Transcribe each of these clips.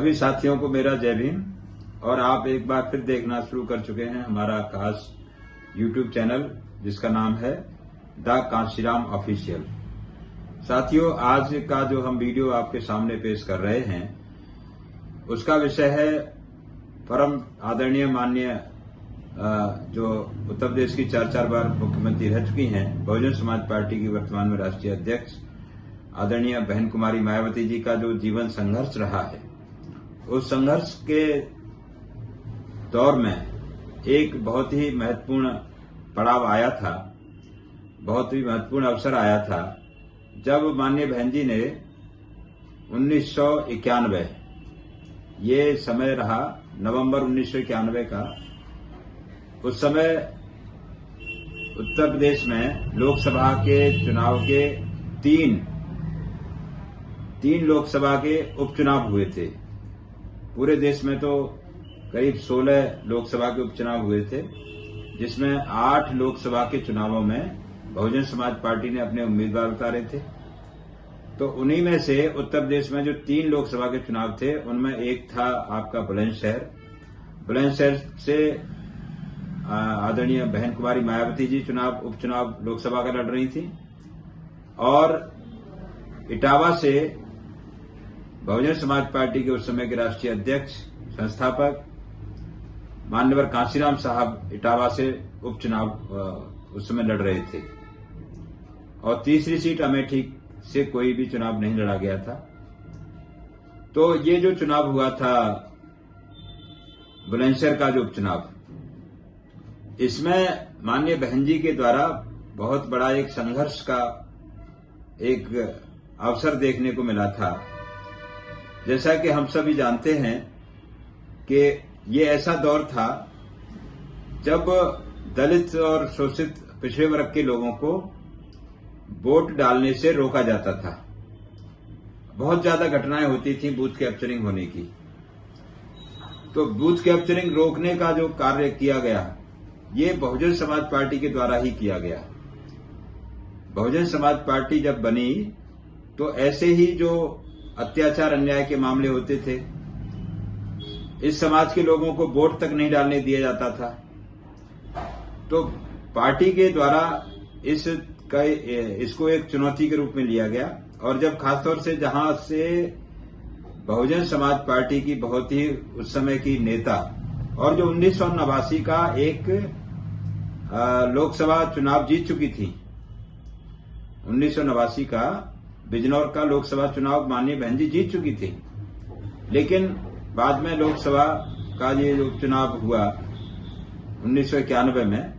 सभी साथियों को मेरा जय भीम। और आप एक बार फिर देखना शुरू कर चुके हैं हमारा खास YouTube चैनल जिसका नाम है द कांशीराम ऑफिशियल। साथियों, आज का जो हम वीडियो आपके सामने पेश कर रहे हैं उसका विषय है परम आदरणीय माननीय जो उत्तर प्रदेश की 4 बार मुख्यमंत्री रह चुकी हैं, बहुजन समाज पार्टी की वर्तमान में राष्ट्रीय अध्यक्ष आदरणीय बहन कुमारी मायावती जी का जो जीवन संघर्ष रहा है, उस संघर्ष के दौर में एक बहुत ही महत्वपूर्ण पड़ाव आया था, बहुत ही महत्वपूर्ण अवसर आया था जब माननीय बहन जी ने 1991 ये समय रहा, नवंबर 1991 का। उस समय उत्तर प्रदेश में लोकसभा के चुनाव के तीन लोकसभा के उपचुनाव हुए थे। पूरे देश में तो करीब 16 लोकसभा के उपचुनाव हुए थे, जिसमें 8 लोकसभा के चुनावों में बहुजन समाज पार्टी ने अपने उम्मीदवार उतारे थे। तो उन्हीं में से उत्तर प्रदेश में जो 3 लोकसभा के चुनाव थे उनमें एक था आपका बुलंदशहर से आदरणीय बहन कुमारी मायावती जी उपचुनाव लोकसभा का लड़ रही थी, और इटावा से बहुजन समाज पार्टी के उस समय के राष्ट्रीय अध्यक्ष संस्थापक माननीय कांशीराम साहब इटावा से उपचुनाव उस समय लड़ रहे थे, और तीसरी सीट अमेठी से कोई भी चुनाव नहीं लड़ा गया था। तो ये जो चुनाव हुआ था बुलंदशहर का जो उपचुनाव, इसमें माननीय बहन जी के द्वारा बहुत बड़ा एक संघर्ष का एक अवसर देखने को मिला था। जैसा कि हम सभी जानते हैं कि ये ऐसा दौर था जब दलित और शोषित पिछड़े वर्ग के लोगों को वोट डालने से रोका जाता था। बहुत ज्यादा घटनाएं होती थी बूथ कैप्चरिंग होने की। तो बूथ कैप्चरिंग रोकने का जो कार्य किया गया, ये बहुजन समाज पार्टी के द्वारा ही किया गया। बहुजन समाज पार्टी जब बनी तो ऐसे ही जो अत्याचार अन्याय के मामले होते थे, इस समाज के लोगों को वोट तक नहीं डालने दिया जाता था। तो पार्टी के द्वारा इसको एक चुनौती के रूप में लिया गया, और जब खासतौर से जहां से बहुजन समाज पार्टी की बहुत ही उस समय की नेता और जो 1989 का एक लोकसभा चुनाव जीत चुकी थी, 1989 का बिजनौर का लोकसभा चुनाव माननीय बहन जी जीत चुकी थी, लेकिन बाद में लोकसभा का ये जो चुनाव हुआ 1991 में,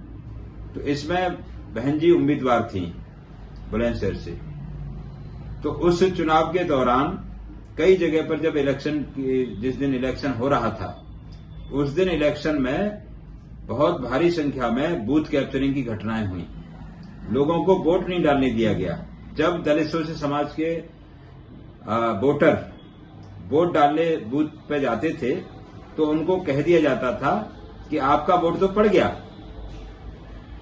तो इसमें बहन जी उम्मीदवार थी बुलंदशहर से। तो उस चुनाव के दौरान कई जगह पर जब जिस दिन इलेक्शन हो रहा था, उस दिन इलेक्शन में बहुत भारी संख्या में बूथ कैप्चरिंग की घटनाएं हुई। लोगों को वोट नहीं डालने दिया गया। जब दलित शोषित समाज के वोटर वोट डालने बूथ पे जाते थे तो उनको कह दिया जाता था कि आपका वोट तो पड़ गया।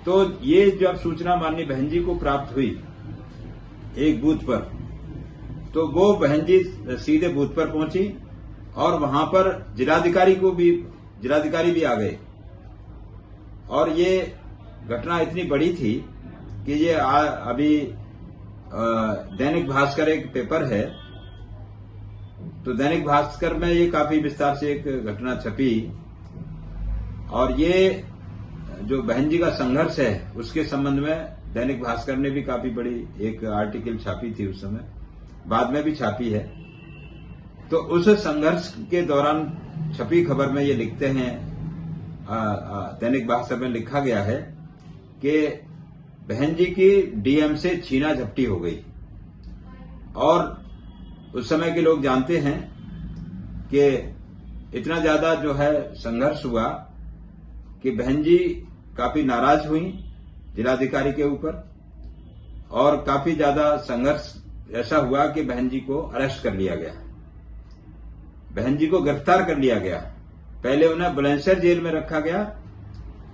तो ये जब सूचना माननीय बहन जी को प्राप्त हुई एक बूथ पर, तो वो बहन जी सीधे बूथ पर पहुंची, और वहां पर जिलाधिकारी भी आ गए। और ये घटना इतनी बड़ी थी कि ये अभी दैनिक भास्कर एक पेपर है, तो दैनिक भास्कर में ये काफी विस्तार से एक घटना छपी, और ये जो बहन जी का संघर्ष है उसके संबंध में दैनिक भास्कर ने भी काफी बड़ी एक आर्टिकल छापी थी उस समय, बाद में भी छापी है। तो उस संघर्ष के दौरान छपी खबर में ये लिखते हैं, दैनिक भास्कर में लिखा गया है कि बहन जी की डीएम से छीना झपटी हो गई। और उस समय के लोग जानते हैं कि इतना ज्यादा जो है संघर्ष हुआ कि बहन जी काफी नाराज हुई जिलाधिकारी के ऊपर, और काफी ज्यादा संघर्ष ऐसा हुआ कि बहन जी को अरेस्ट कर लिया गया, बहन जी को गिरफ्तार कर लिया गया। पहले उन्हें बुलंदशहर जेल में रखा गया,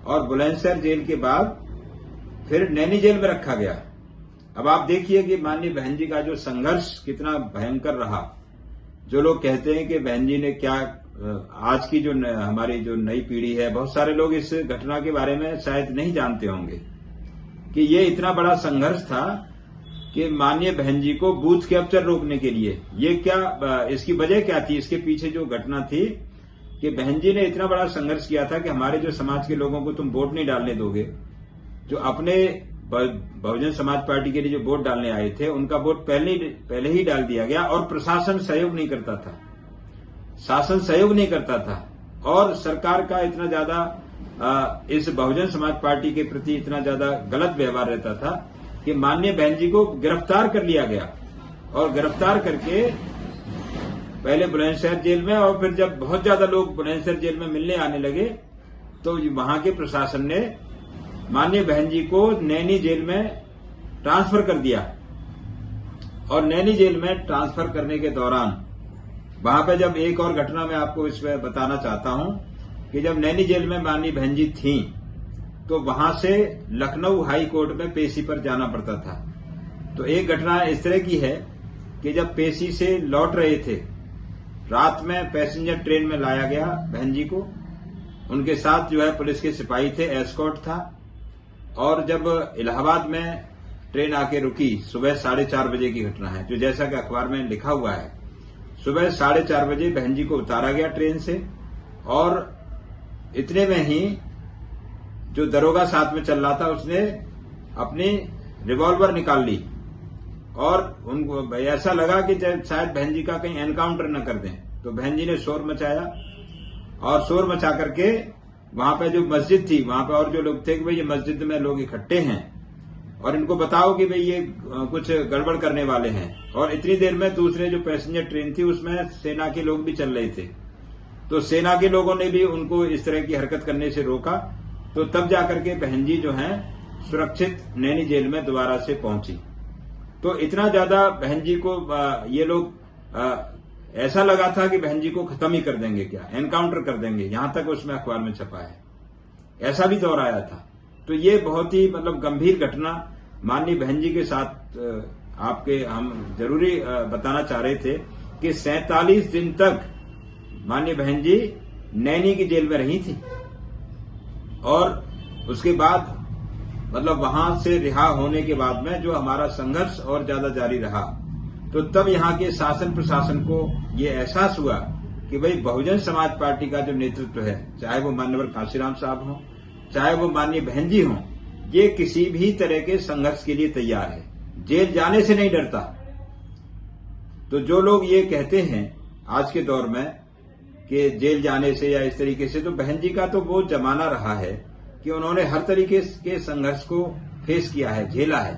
और बुलंदशहर जेल के बाद फिर नैनी जेल में रखा गया। अब आप देखिए कि माननीय बहन जी का जो संघर्ष कितना भयंकर रहा जो लोग कहते हैं कि बहन जी ने क्या, आज की जो हमारी जो नई पीढ़ी है, बहुत सारे लोग इस घटना के बारे में शायद नहीं जानते होंगे कि ये इतना बड़ा संघर्ष था कि माननीय बहन जी को बूथ कैप्चर रोकने के लिए, ये क्या, इसकी वजह क्या थी, इसके पीछे जो घटना थी कि बहन जी ने इतना बड़ा संघर्ष किया था कि हमारे जो समाज के लोगों को तुम वोट नहीं डालने दोगे, जो अपने बहुजन समाज पार्टी के लिए जो वोट डालने आए थे उनका वोट पहले ही डाल दिया गया, और प्रशासन सहयोग नहीं करता था, शासन सहयोग नहीं करता था, और सरकार का इतना ज्यादा इस बहुजन समाज पार्टी के प्रति इतना ज्यादा गलत व्यवहार रहता था कि माननीय बहन जी को गिरफ्तार कर लिया गया, और गिरफ्तार करके पहले बुलंदशहर जेल में, और फिर जब बहुत ज्यादा लोग बुलंदशहर जेल में मिलने आने लगे तो वहां के प्रशासन ने माननीय बहन जी को नैनी जेल में ट्रांसफर कर दिया। और नैनी जेल में ट्रांसफर करने के दौरान वहां पे जब एक और घटना मैं आपको इसमें बताना चाहता हूं कि जब नैनी जेल में माननीय बहन जी थी तो वहां से लखनऊ हाई कोर्ट में पेशी पर जाना पड़ता था। तो एक घटना इस तरह की है कि जब पेशी से लौट रहे थे, रात में पैसेंजर ट्रेन में लाया गया बहन जी को, उनके साथ जो है पुलिस के सिपाही थे, एस्कॉर्ट था, और जब इलाहाबाद में ट्रेन आके रुकी, सुबह 4:30 बजे की घटना है, जो जैसा कि अखबार में लिखा हुआ है, सुबह 4:30 बजे बहन जी को उतारा गया ट्रेन से, और इतने में ही जो दरोगा साथ में चल रहा था उसने अपनी रिवॉल्वर निकाल ली, और उनको ऐसा लगा कि शायद बहन जी का कहीं एनकाउंटर न कर दें, तो बहन जी ने शोर मचाया, और शोर मचा करके वहां पे जो मस्जिद थी वहां पे और जो लोग थे कि भाई ये मस्जिद में लोग इकट्ठे हैं और इनको बताओ कि भाई ये कुछ गड़बड़ करने वाले हैं। और इतनी देर में दूसरे जो पैसेंजर ट्रेन थी उसमें सेना के लोग भी चल रहे थे, तो सेना के लोगों ने भी उनको इस तरह की हरकत करने से रोका, तो तब जाकर के बहन जी जो है सुरक्षित नैनी जेल में दोबारा से पहुंची। तो इतना ज्यादा बहन जी को ये लोग ऐसा लगा था कि बहन जी को खत्म ही कर देंगे, क्या एनकाउंटर कर देंगे, यहां तक उसमें अखबार में छपा है, ऐसा भी दौर आया था। तो ये बहुत ही मतलब गंभीर घटना माननीय बहन जी के साथ आपके हम जरूरी बताना चाह रहे थे कि 47 दिन तक माननीय बहन जी नैनी की जेल में रही थी, और उसके बाद मतलब वहां से रिहा होने के बाद में जो हमारा संघर्ष और ज्यादा जारी रहा, तो तब यहाँ के शासन प्रशासन को ये एहसास हुआ कि भाई बहुजन समाज पार्टी का जो नेतृत्व है, चाहे वो माननीय कांशीराम साहब हों, चाहे वो माननीय बहन जी हों, ये किसी भी तरह के संघर्ष के लिए तैयार है, जेल जाने से नहीं डरता। तो जो लोग ये कहते हैं आज के दौर में कि जेल जाने से या इस तरीके से, तो बहन जी का तो वो जमाना रहा है कि उन्होंने हर तरीके के संघर्ष को फेस किया है, झेला है।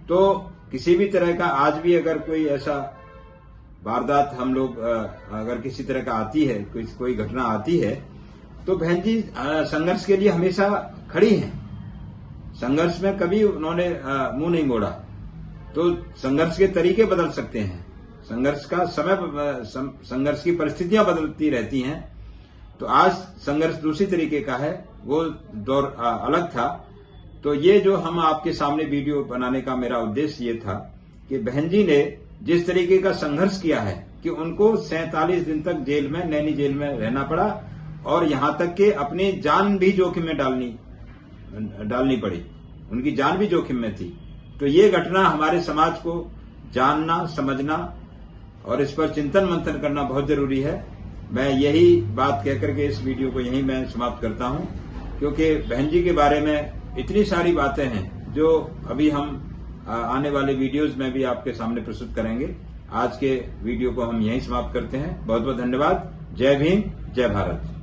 तो किसी भी तरह का आज भी अगर कोई ऐसा वारदात हम लोग अगर किसी तरह का आती है, कोई घटना आती है, तो बहन जी संघर्ष के लिए हमेशा खड़ी हैं, संघर्ष में कभी उन्होंने मुंह नहीं मोड़ा। तो संघर्ष के तरीके बदल सकते हैं, संघर्ष का समय, संघर्ष की परिस्थितियां बदलती रहती हैं। तो आज संघर्ष दूसरी तरीके का है, वो दौर अलग था। तो ये जो हम आपके सामने वीडियो बनाने का मेरा उद्देश्य ये था कि बहन जी ने जिस तरीके का संघर्ष किया है कि उनको 47 दिन तक जेल में, नैनी जेल में रहना पड़ा, और यहां तक कि अपनी जान भी जोखिम में डालनी पड़ी, उनकी जान भी जोखिम में थी। तो ये घटना हमारे समाज को जानना, समझना और इस पर चिंतन मंथन करना बहुत जरूरी है। मैं यही बात कहकर के इस वीडियो को यहीं मैं समाप्त करता हूं, क्योंकि बहन जी के बारे में इतनी सारी बातें हैं जो अभी हम आने वाले वीडियोस में भी आपके सामने प्रस्तुत करेंगे। आज के वीडियो को हम यहीं समाप्त करते हैं। बहुत बहुत धन्यवाद। जय भीम, जय भारत।